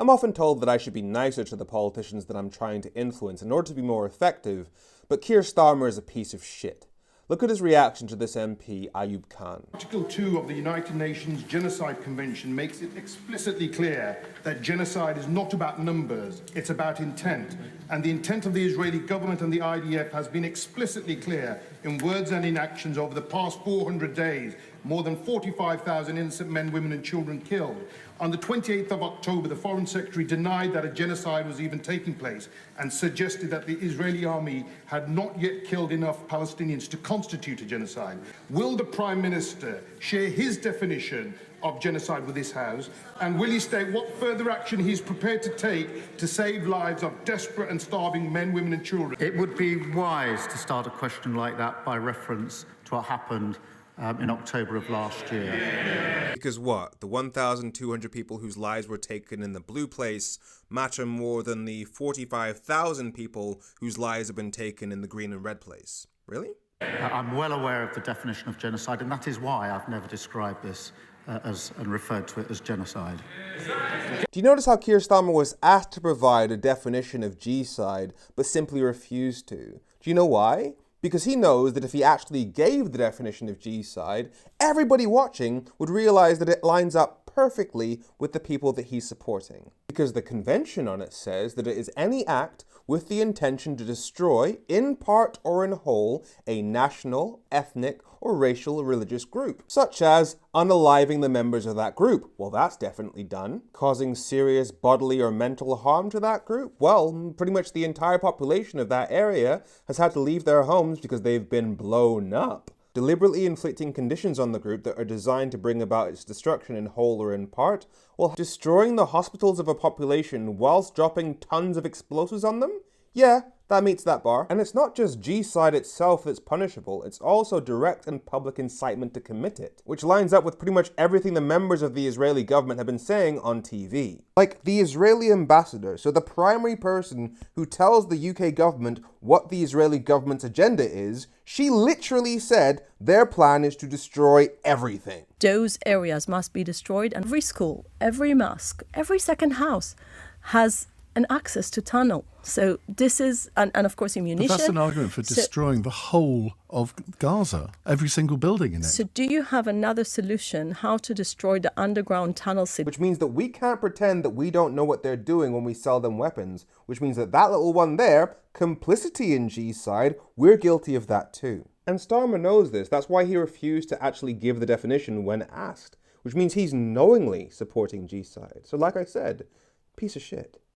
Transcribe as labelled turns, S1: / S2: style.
S1: I'm often told that I should be nicer to the politicians that I'm trying to influence in order to be more effective, but Keir Starmer is a piece of shit. Look at his reaction to this MP, Ayub Khan.
S2: Article 2 of the United Nations Genocide Convention makes it explicitly clear that genocide is not about numbers, it's about intent. And the intent of the Israeli government and the IDF has been explicitly clear in words and in actions over the past 400 days. More than 45,000 innocent men, women and children killed. On the 28th of October, the Foreign Secretary denied that a genocide was even taking place and suggested that the Israeli army had not yet killed enough Palestinians to constitute a genocide. Will the Prime Minister share his definition of genocide with this House? And will he state what further action he's prepared to take to save lives of desperate and starving men, women and children?
S3: It would be wise to start a question like that by reference to what happened in October of last year.
S1: Because what? The 1,200 people whose lives were taken in the blue place matter more than the 45,000 people whose lives have been taken in the green and red place. Really?
S3: I'm well aware of the definition of genocide, and that is why I've never described this and referred to it as genocide.
S1: Do you notice how Keir Starmer was asked to provide a definition of G-side, but simply refused to? Do you know why? Because he knows that if he actually gave the definition of G-side, everybody watching would realize that it lines up perfectly with the people that he's supporting. Because the convention on it says that it is any act with the intention to destroy, in part or in whole, a national, ethnic, or racial or religious group, such as unaliving the members of that group. Well, that's definitely done. Causing serious bodily or mental harm to that group? Well, pretty much the entire population of that area has had to leave their homes because they've been blown up. Deliberately inflicting conditions on the group that are designed to bring about its destruction in whole or in part, while destroying the hospitals of a population whilst dropping tons of explosives on them? Yeah, that meets that bar. And it's not just G-side itself that's punishable, it's also direct and public incitement to commit it, which lines up with pretty much everything the members of the Israeli government have been saying on TV. Like the Israeli ambassador, so the primary person who tells the UK government what the Israeli government's agenda is, she literally said their plan is to destroy everything.
S4: Those areas must be destroyed, and every school, every mosque, every second house has an access to tunnel. So this is, and of course ammunition.
S5: But that's an argument for destroying the whole of Gaza, every single building in it.
S4: So do you have another solution how to destroy the underground tunnel city?
S1: Which means that we can't pretend that we don't know what they're doing when we sell them weapons, which means that that little one there, complicity in G-side, we're guilty of that too. And Starmer knows this, that's why he refused to actually give the definition when asked, which means he's knowingly supporting G-side. So like I said, piece of shit.